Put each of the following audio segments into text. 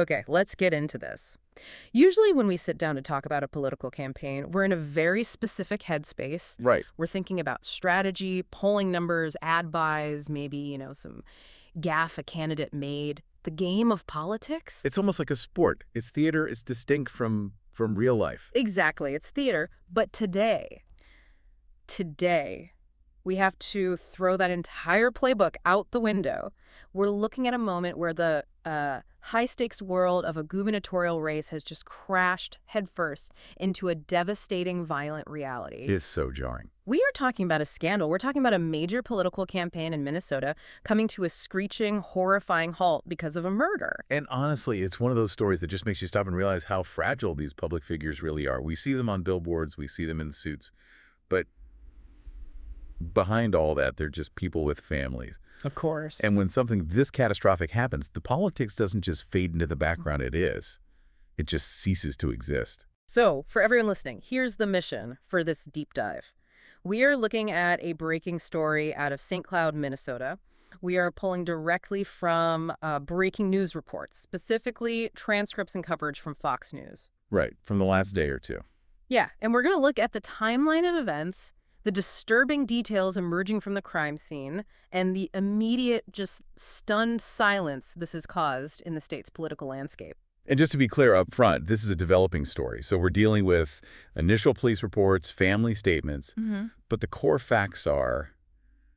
Okay, let's get into this. Usually when we sit down to talk about a political campaign, we're in a very specific headspace. Right. We're thinking about strategy, polling numbers, ad buys, maybe, some gaffe a candidate made. The game of politics? It's almost like a sport. It's theater. It's distinct from real life. Exactly, it's theater. But today, we have to throw that entire playbook out the window. We're looking at a moment where the high-stakes world of a gubernatorial race has just crashed headfirst into a devastating, violent reality. It is so jarring. We are talking about a scandal. We're talking about a major political campaign in Minnesota coming to a screeching, horrifying halt because of a murder. And honestly, it's one of those stories that just makes you stop and realize how fragile these public figures really are. We see them on billboards. We see them in suits. But behind all that, they're just people with families. Of course. And when something this catastrophic happens, the politics doesn't just fade into the background. It just ceases to exist. So, for everyone listening, here's the mission for this deep dive. We are looking at a breaking story out of St. Cloud, Minnesota. We are pulling directly from breaking news reports, specifically transcripts and coverage from Fox News. Right, from the last day or two. Yeah, and we're going to look at the timeline of events, the disturbing details emerging from the crime scene, and the immediate, just stunned silence this has caused in the state's political landscape. And just to be clear up front, this is a developing story. So we're dealing with initial police reports, family statements, but the core facts are,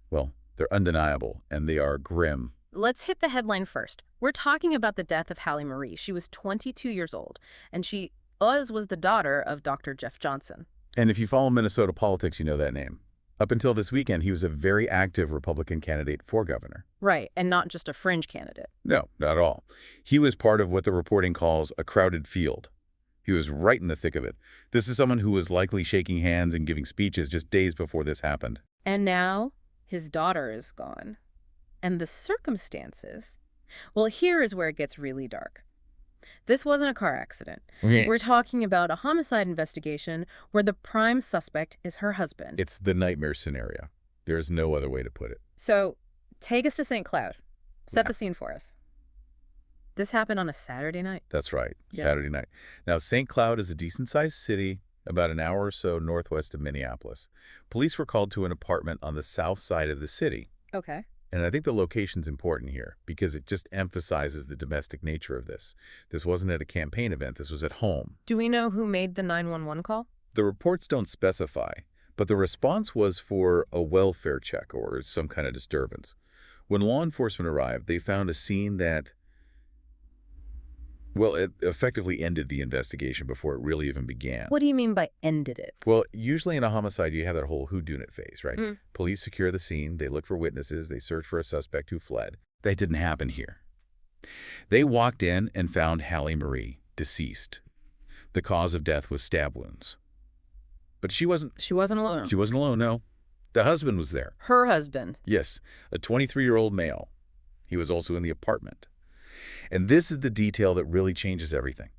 well, they're undeniable and they are grim. Let's hit the headline first. We're talking about the death of Hallie Marie. She was 22 years old, and she was the daughter of Dr. Jeff Johnson. And if you follow Minnesota politics, you know that name. Up until this weekend, he was a very active Republican candidate for governor. Right, and not just a fringe candidate. No, not at all. He was part of what the reporting calls a crowded field. He was right in the thick of it. This is someone who was likely shaking hands and giving speeches just days before this happened. And now his daughter is gone. And the circumstances? Well, here is where it gets really dark. This wasn't a car accident. We're talking about a homicide investigation where the prime suspect is her husband. It's the nightmare scenario. There's no other way to put it. So, take us to St. Cloud. Set the scene for us. This happened on a Saturday night. That's right, Yeah. Saturday night. Now, St. Cloud is a decent-sized city about an hour or so northwest of Minneapolis. Police were called to an apartment on the south side of the city. Okay. And I think the location's important here because it just emphasizes the domestic nature of this. This wasn't at a campaign event. This was at home. Do we know who made the 911 call? The reports don't specify, but the response was for a welfare check or some kind of disturbance. When law enforcement arrived, they found a scene that, well, it effectively ended the investigation before it really even began. What do you mean by ended it? Well, usually in a homicide, you have that whole whodunit phase, right? Mm. Police secure the scene, they look for witnesses, they search for a suspect who fled. That didn't happen here. They walked in and found Hallie Marie, deceased. The cause of death was stab wounds. But she wasn't alone. She wasn't alone, no. The husband was there. Her husband. Yes, a 23-year-old male. He was also in the apartment. And this is the detail that really changes everything.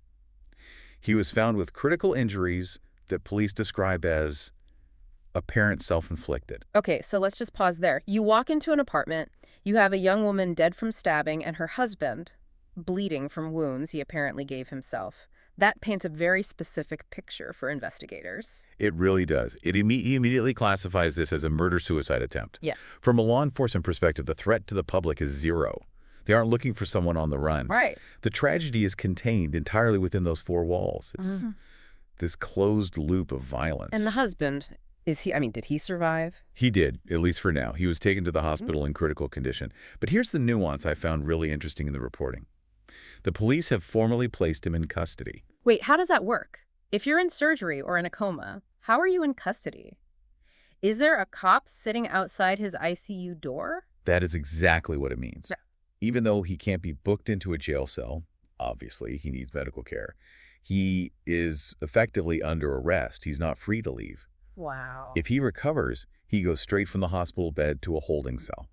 He was found with critical injuries that police describe as apparent self-inflicted. Okay, so let's just pause there. You walk into an apartment, you have a young woman dead from stabbing and her husband bleeding from wounds he apparently gave himself. That paints a very specific picture for investigators. It really does. He immediately classifies this as a murder-suicide attempt. Yeah. From a law enforcement perspective, the threat to the public is zero. They aren't looking for someone on the run. Right. The tragedy is contained entirely within those four walls. It's this closed loop of violence. And the husband, did he survive? He did, at least for now. He was taken to the hospital in critical condition. But here's the nuance I found really interesting in the reporting. The police have formally placed him in custody. Wait, how does that work? If you're in surgery or in a coma, how are you in custody? Is there a cop sitting outside his ICU door? That is exactly what it means. Yeah. Even though he can't be booked into a jail cell, obviously he needs medical care, he is effectively under arrest. He's not free to leave. Wow. If he recovers, he goes straight from the hospital bed to a holding cell.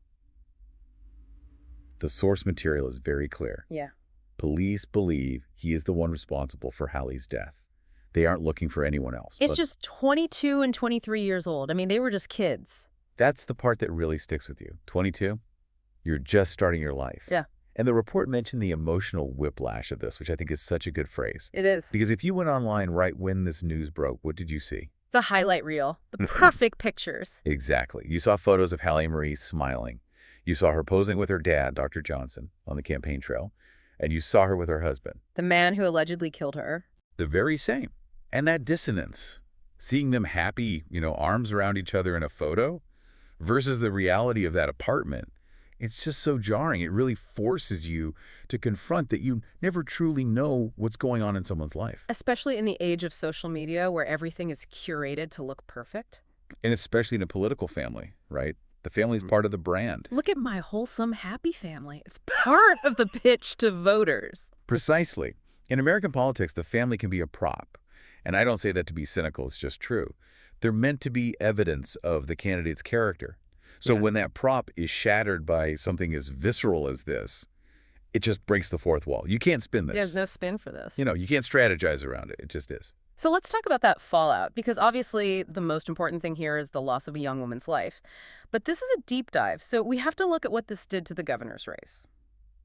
The source material is very clear. Yeah. Police believe he is the one responsible for Hallie's death. They aren't looking for anyone else. It's just 22 and 23 years old. I mean, they were just kids. That's the part that really sticks with you. 22, you're just starting your life. Yeah. And the report mentioned the emotional whiplash of this, which I think is such a good phrase. It is. Because if you went online right when this news broke, what did you see? The highlight reel. The perfect pictures. Exactly. You saw photos of Hallie Marie smiling. You saw her posing with her dad, Dr. Johnson, on the campaign trail. And you saw her with her husband. The man who allegedly killed her. The very same. And that dissonance, seeing them happy, arms around each other in a photo versus the reality of that apartment, it's just so jarring. It really forces you to confront that you never truly know what's going on in someone's life. Especially in the age of social media where everything is curated to look perfect. And especially in a political family, right? The family is part of the brand. Look at my wholesome, happy family. It's part of the pitch to voters. Precisely. In American politics, the family can be a prop. And I don't say that to be cynical, it's just true. They're meant to be evidence of the candidate's character. So when that prop is shattered by something as visceral as this, it just breaks the fourth wall. You can't spin this. There's no spin for this. You can't strategize around it. It just is. So let's talk about that fallout, because obviously the most important thing here is the loss of a young woman's life. But this is a deep dive, so we have to look at what this did to the governor's race.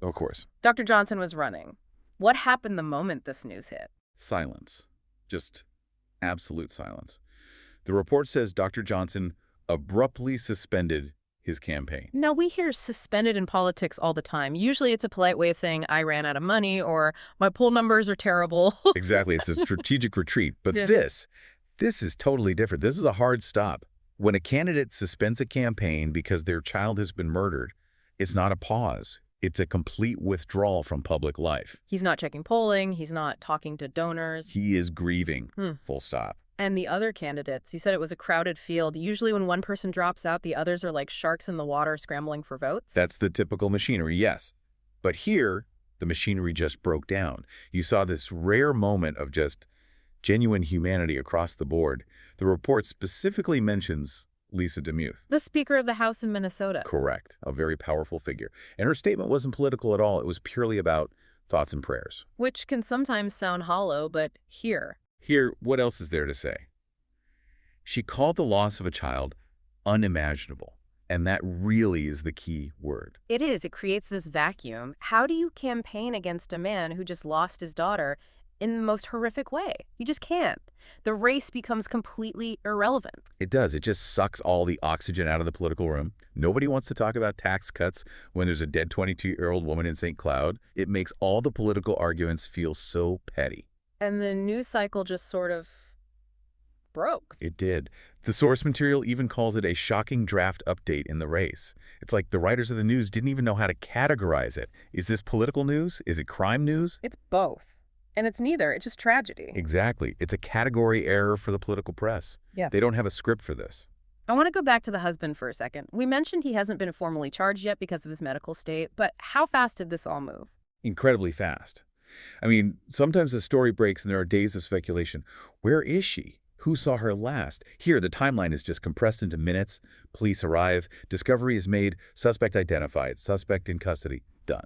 Of course. Dr. Johnson was running. What happened the moment this news hit? Silence. Just absolute silence. The report says Dr. Johnson abruptly suspended his campaign. Now, we hear suspended in politics all the time. Usually it's a polite way of saying I ran out of money or my poll numbers are terrible. Exactly. It's a strategic retreat. But Yeah. this is totally different. This is a hard stop. When a candidate suspends a campaign because their child has been murdered, it's not a pause. It's a complete withdrawal from public life. He's not checking polling. He's not talking to donors. He is grieving, full stop. And the other candidates, you said it was a crowded field. Usually when one person drops out, the others are like sharks in the water scrambling for votes. That's the typical machinery, yes. But here, the machinery just broke down. You saw this rare moment of just genuine humanity across the board. The report specifically mentions Lisa DeMuth. The Speaker of the House in Minnesota. Correct. A very powerful figure. And her statement wasn't political at all. It was purely about thoughts and prayers. Which can sometimes sound hollow, but here. Here, what else is there to say? She called the loss of a child unimaginable. And that really is the key word. It is. It creates this vacuum. How do you campaign against a man who just lost his daughter in the most horrific way? You just can't. The race becomes completely irrelevant. It does. It just sucks all the oxygen out of the political room. Nobody wants to talk about tax cuts when there's a dead 22-year-old woman in St. Cloud. It makes all the political arguments feel so petty. And the news cycle just sort of broke. It did. The source material even calls it a shocking draft update in the race. It's like the writers of the news didn't even know how to categorize it. Is this political news? Is it crime news? It's both. And it's neither. It's just tragedy. Exactly. It's a category error for the political press. Yeah. They don't have a script for this. I want to go back to the husband for a second. We mentioned he hasn't been formally charged yet because of his medical state, but how fast did this all move? Incredibly fast. I mean, sometimes the story breaks and there are days of speculation. Where is she? Who saw her last? Here, the timeline is just compressed into minutes. Police arrive. Discovery is made. Suspect identified. Suspect in custody. Done.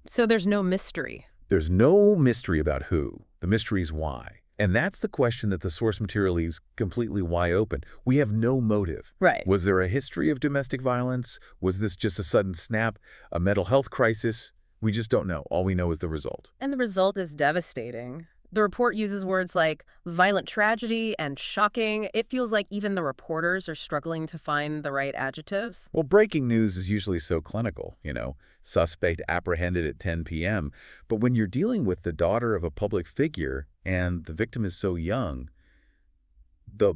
So there's no mystery. There's no mystery about who. The mystery is why. And that's the question that the source material leaves completely wide open. We have no motive. Right. Was there a history of domestic violence? Was this just a sudden snap? A mental health crisis? We just don't know. All we know is the result. And the result is devastating. The report uses words like violent tragedy and shocking. It feels like even the reporters are struggling to find the right adjectives. Well, breaking news is usually so clinical, suspect apprehended at 10 p.m. But when you're dealing with the daughter of a public figure and the victim is so young, the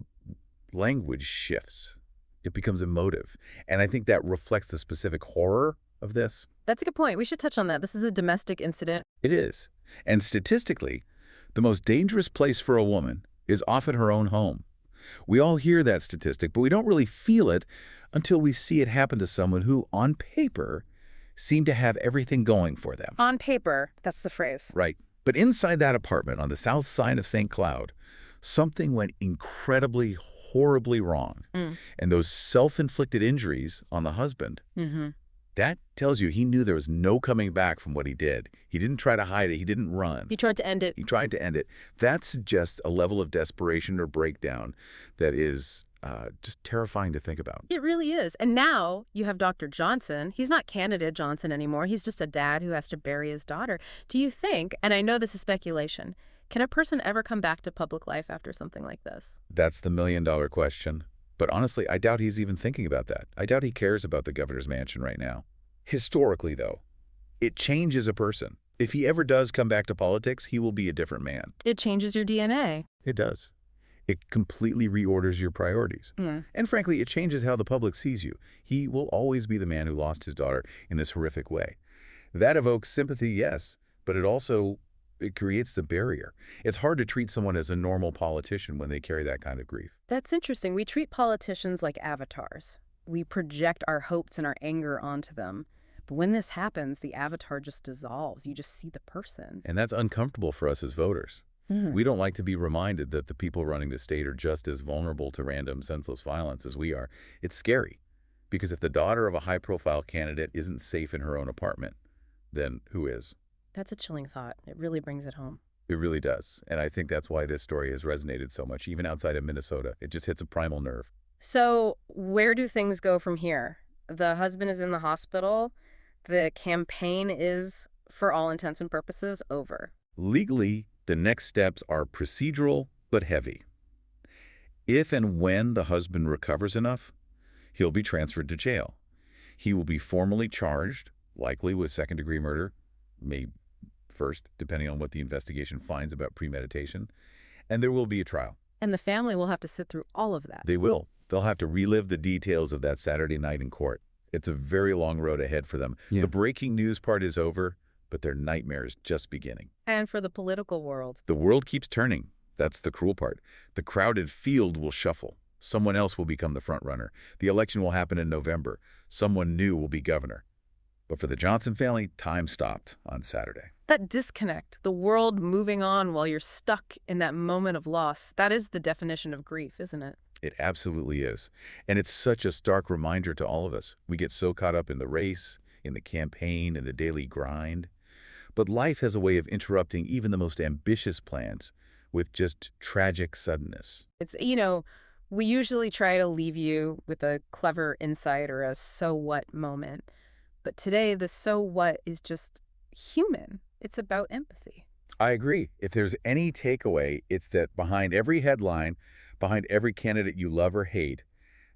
language shifts. It becomes emotive. And I think that reflects the specific horror of this. That's a good point. We should touch on that. This is a domestic incident. It is. And statistically, the most dangerous place for a woman is often her own home. We all hear that statistic, but we don't really feel it until we see it happen to someone who, on paper, seemed to have everything going for them. On paper, that's the phrase. Right. But inside that apartment on the south side of St. Cloud, something went incredibly, horribly wrong. And those self-inflicted injuries on the husband, that tells you he knew there was no coming back from what he did. He didn't try to hide it. He didn't run. He tried to end it. He tried to end it. That suggests a level of desperation or breakdown that is just terrifying to think about. It really is. And now you have Dr. Johnson. He's not candidate Johnson anymore. He's just a dad who has to bury his daughter. Do you think, and I know this is speculation, can a person ever come back to public life after something like this? That's the million-dollar question. But honestly, I doubt he's even thinking about that. I doubt he cares about the governor's mansion right now. Historically, though, it changes a person. If he ever does come back to politics, he will be a different man. It changes your DNA. It does. It completely reorders your priorities. Yeah. And frankly, it changes how the public sees you. He will always be the man who lost his daughter in this horrific way. That evokes sympathy, yes, but it creates the barrier. It's hard to treat someone as a normal politician when they carry that kind of grief. That's interesting. We treat politicians like avatars. We project our hopes and our anger onto them. But when this happens, the avatar just dissolves. You just see the person. And that's uncomfortable for us as voters. We don't like to be reminded that the people running the state are just as vulnerable to random, senseless violence as we are. It's scary, because if the daughter of a high-profile candidate isn't safe in her own apartment, then who is? That's a chilling thought. It really brings it home. It really does. And I think that's why this story has resonated so much, even outside of Minnesota. It just hits a primal nerve. So where do things go from here? The husband is in the hospital. The campaign is, for all intents and purposes, over. Legally, the next steps are procedural but heavy. If and when the husband recovers enough, he'll be transferred to jail. He will be formally charged, likely with second-degree murder, maybe first, depending on what the investigation finds about premeditation, and there will be a trial. And the family will have to sit through all of that. They will. They'll have to relive the details of that Saturday night in court. It's a very long road ahead for them. Yeah. The breaking news part is over, but their nightmare is just beginning. And for the political world. The world keeps turning. That's the cruel part. The crowded field will shuffle. Someone else will become the front runner. The election will happen in November. Someone new will be governor. But for the Johnson family, time stopped on Saturday. That disconnect, the world moving on while you're stuck in that moment of loss, that is the definition of grief, isn't it? It absolutely is. And it's such a stark reminder to all of us. We get so caught up in the race, in the campaign, in the daily grind. But life has a way of interrupting even the most ambitious plans with just tragic suddenness. It's, we usually try to leave you with a clever insight or a so what moment. But today, the so what is just human. It's about empathy. I agree. If there's any takeaway, it's that behind every headline, behind every candidate you love or hate,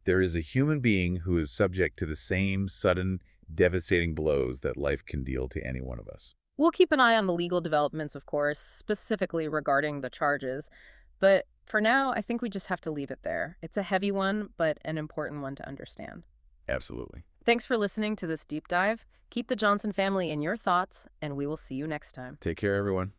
there is a human being who is subject to the same sudden, devastating blows that life can deal to any one of us. We'll keep an eye on the legal developments, of course, specifically regarding the charges. But for now, I think we just have to leave it there. It's a heavy one, but an important one to understand. Absolutely. Thanks for listening to this deep dive. Keep the Johnson family in your thoughts, and we will see you next time. Take care, everyone.